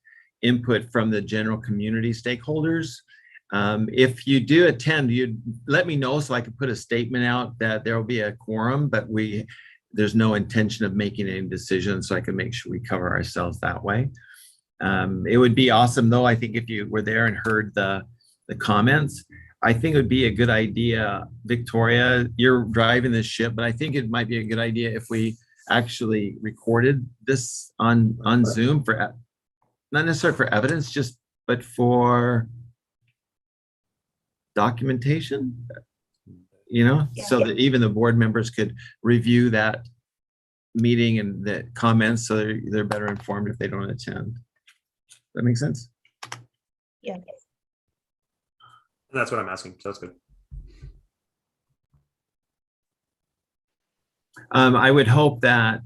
input from the general community stakeholders. If you do attend, you let me know so I can put a statement out that there will be a quorum, but there's no intention of making any decisions, so I can make sure we cover ourselves that way. It would be awesome though, I think, if you were there and heard the comments. I think it would be a good idea, Victoria, you're driving this ship, but I think it might be a good idea if we actually recorded this on Zoom for, not necessarily for evidence, but for documentation, so that even the board members could review that meeting and the comments, so they're better informed if they don't attend. That makes sense? Yeah. That's what I'm asking, so that's good. I would hope that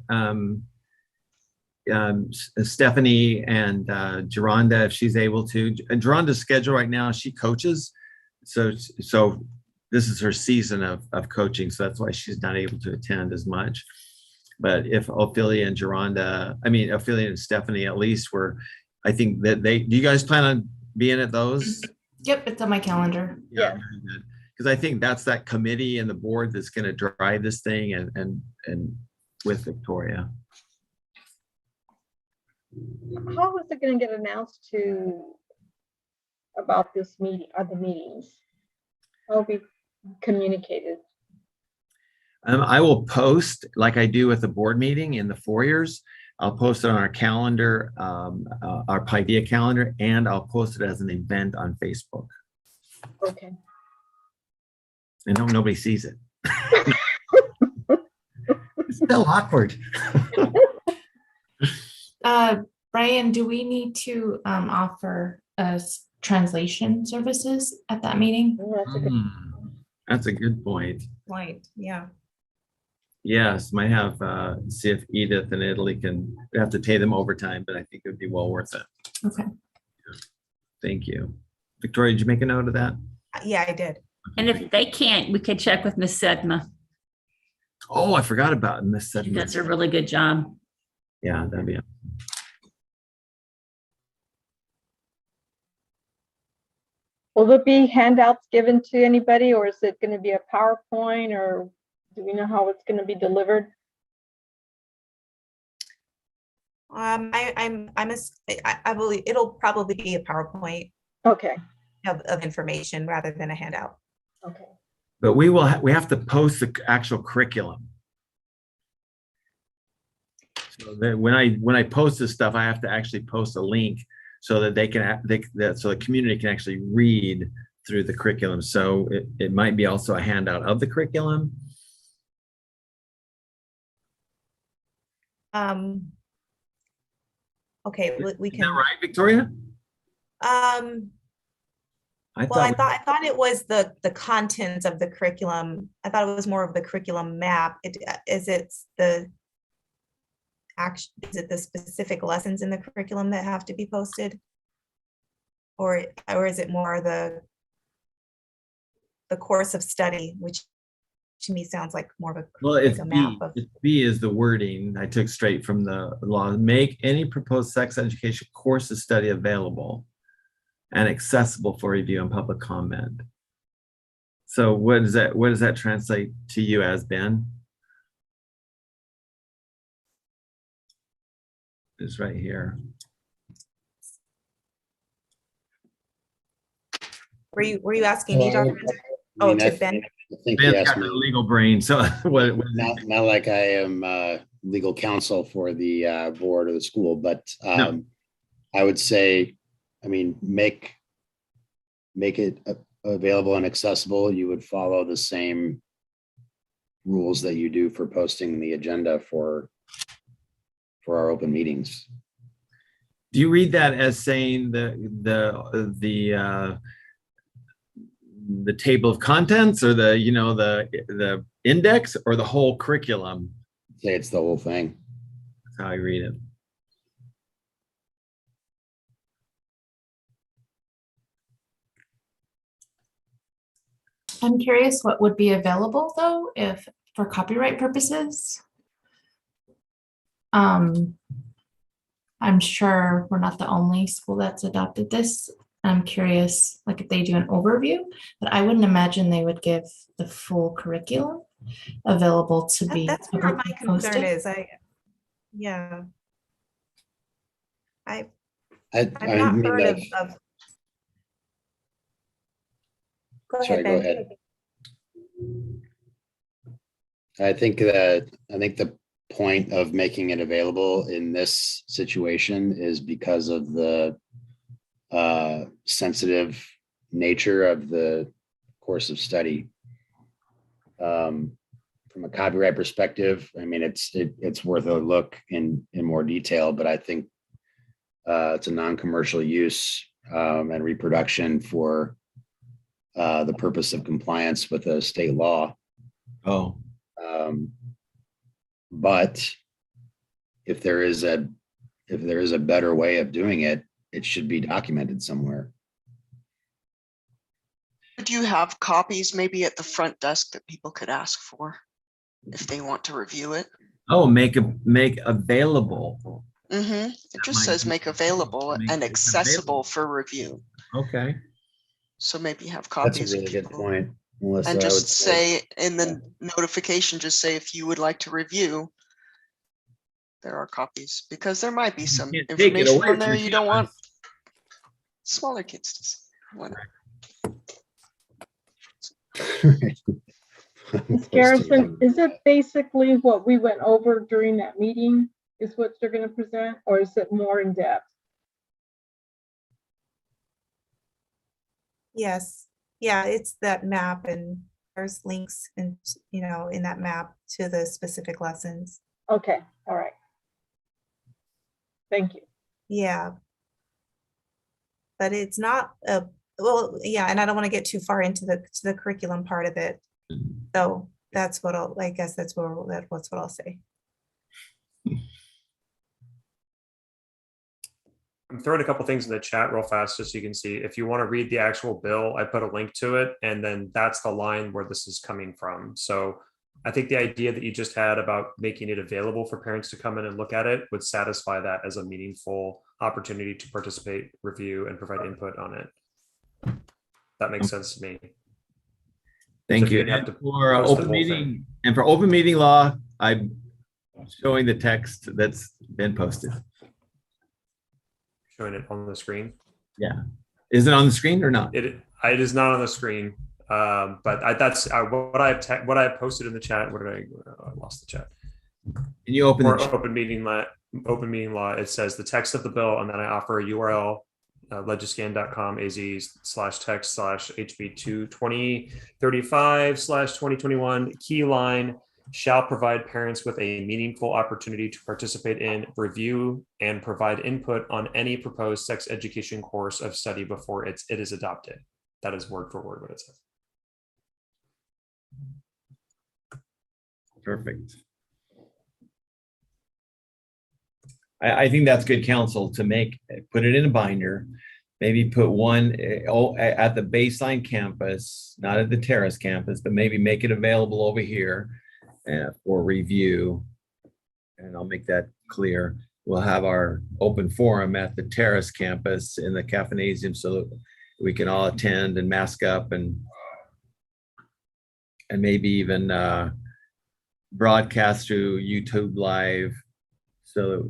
Stephanie and Joronda, if she's able to, and Joronda's schedule right now, she coaches. So this is her season of coaching. So that's why she's not able to attend as much. But if Ophelia and Ophelia and Stephanie at least I think that do you guys plan on being at those? Yep, it's on my calendar. Yeah, very good. Because I think that's that committee and the board that's going to drive this thing and with Victoria. How is it going to get announced about this meeting, other meetings? How will be communicated? I will post like I do with the board meeting in the foyers. I'll post it on our calendar, our Paideia calendar, and I'll post it as an event on Facebook. Okay. And nobody sees it. It's still awkward. Brian, do we need to offer us translation services at that meeting? That's a good point. Yeah. Yes, might have see if Edith and Italy can have to pay them overtime, but I think it would be well worth it. Okay. Thank you. Victoria, did you make a note of that? Yeah, I did. And if they can't, we could check with Miss Sedma. Oh, I forgot about Miss She Sedma. does a really good job. Yeah, that'd be. Will there be handouts given to anybody, or is it going to be a PowerPoint, or do we know how it's going to be delivered? I believe it'll probably be a PowerPoint Okay. of information rather than a handout. Okay. But we have to post the actual curriculum. So that when I post this stuff, I have to actually post a link so that so the community can actually read through the curriculum. So it might be also a handout of the curriculum. Okay, we Is can. that right, Victoria? I thought it was the contents of the curriculum. I thought it was more of the curriculum map. Is it the specific lessons in the curriculum that have to be posted? Or is it more the course of study, which to me sounds like more of a map of. B is the wording I took straight from the law. Make any proposed sex education course of study available and accessible for review and public comment. So what does that translate to you as, Ben? It's right here. Were you asking me, Dr. Winsor? Oh, to Ben? I think Ben's yes, got the legal brain, so what not like I am legal counsel for the board or the school, but No. I would say, I mean, make it available and accessible. You would follow the same rules that you do for posting the agenda for our open meetings. Do you read that as saying the table of contents, or the index, or the whole curriculum? Say it's the whole thing. That's how I read it. I'm curious what would be available though, if for copyright purposes. I'm sure we're not the only school that's adopted this. I'm curious, like if they do an overview, but I wouldn't imagine they would give the full curriculum available to be That's where my publicly concern posted. is. Yeah. I I've not mean, heard of. Go sorry, ahead, go Ben. ahead. I think the point of making it available in this situation is because of the sensitive nature of the course of study. From a copyright perspective, I mean, it's worth a look in more detail, but I think it's a non-commercial use and reproduction for the purpose of compliance with a state law. Oh, But if there is a better way of doing it, it should be documented somewhere. Do you have copies maybe at the front desk that people could ask for if they want to review it? oh, make available. It just might says be- make available make and it accessible available. for review. Okay. So maybe have That's copies a of really good people. point, Melissa. And I would just say in the notification, just say if you would like to review, there are copies, because there might be some can't take it information away on from there the you don't want campus. smaller kids to see. Whatever. Ms. Garrison, is it basically what we went over during that meeting is what you're going to present, or is it more in depth? Yes, yeah, it's that map, and there's links in that map to the specific lessons. Okay, all right. Thank you. Yeah. But it's not well, yeah, and I don't want to get too far into the curriculum part of it. So that's what I guess that's what I'll say. I'm throwing a couple things in the chat real fast just so you can see. If you want to read the actual bill, I put a link to it, and then that's the line where this is coming from. So I think the idea that you just had about making it available for parents to come in and look at it would satisfy that as a meaningful opportunity to participate, review, and provide input on it. That makes sense to me. Thank So you. you'd have to For post the open whole thing. meeting, and for open meeting law, I'm showing the text that's been posted. Showing it on the screen. Yeah. Is it on the screen or not? It is not on the screen, but that's what I've posted in the chat. What did I lost the chat. Can you open For the chat? open meeting law, it says the text of the bill, and then I offer a URL, legiscan.com az/text/HB2 2035/2021 key line shall provide parents with a meaningful opportunity to participate in, review, and provide input on any proposed sex education course of study before it is adopted. That is word for word what it says. Perfect. I think that's good counsel to put it in a binder, maybe put one at the baseline campus, not at the terrace campus, but maybe make it available over here for review. And I'll make that clear. We'll have our open forum at the terrace campus in the caffeinasium so that we can all attend and mask up and maybe even broadcast through YouTube Live so that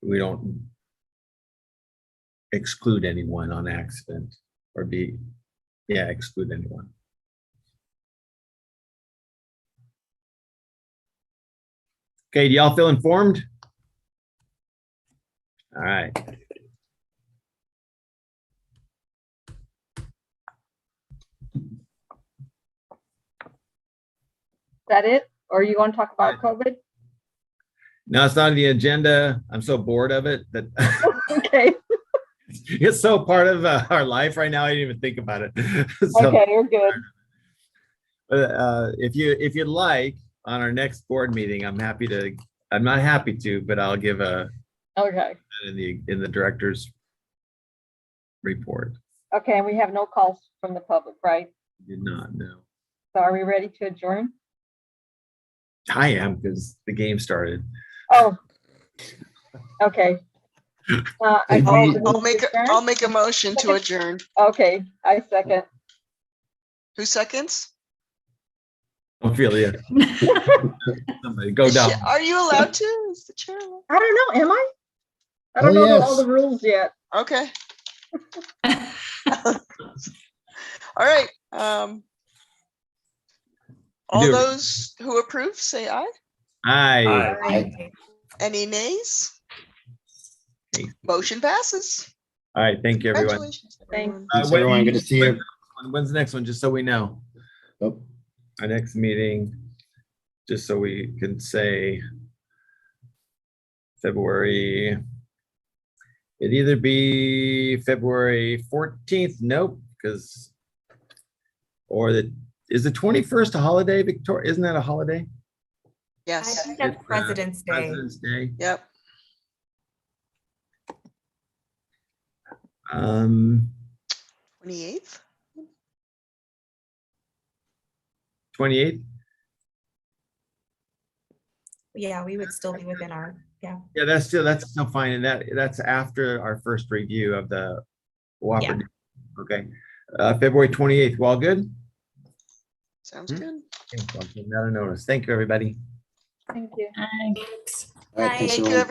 we don't exclude anyone on accident or exclude anyone. Okay, do y'all feel informed? All right. that it? Or you want to talk about COVID? No, it's not on the agenda. I'm so bored of it that Okay, it's so part of our life right now. I didn't even think about it. So, okay, you're good. if you'd like, on our next board meeting, I'm not happy to, but I'll give a Okay, in the director's report. okay, and we have no calls from the public, right? Did not know. So are we ready to adjourn? I am, because the game started. Oh, okay. I call the meeting adjourned. I'll make a motion to adjourn. Okay, I second. Who seconds? I feel you. Somebody go down. Are you allowed to? Is the chair allowed? I don't know, am I? I Oh, don't know yes. all the rules yet. Okay. All right. All Do it. those who approve, say aye. Aye. Aye. Any nays? Nay. Motion passes. All right. Thank you, everyone. Congratulations, Thanks. everyone. Thanks, everyone. Good to see you. When's the next one? Just so we know. Oh, Our next meeting, just so we can say February. It'd either be February 14th, nope, because, or is the 21st a holiday, Victoria? Isn't that a holiday? I Yes. think that's It's, President's Day. President's Day. Yep. 28th. 28th? Yeah, we would still be within our, yeah. Yeah, that's still fine. And that's after our first review of the Whopper. Okay. February 28th, we all good? Sounds good. Okay, well, I'll take that a notice. Thank you, everybody. Thank you. Aye. all right. Thanks, Bye. Thank you, everyone. everyone.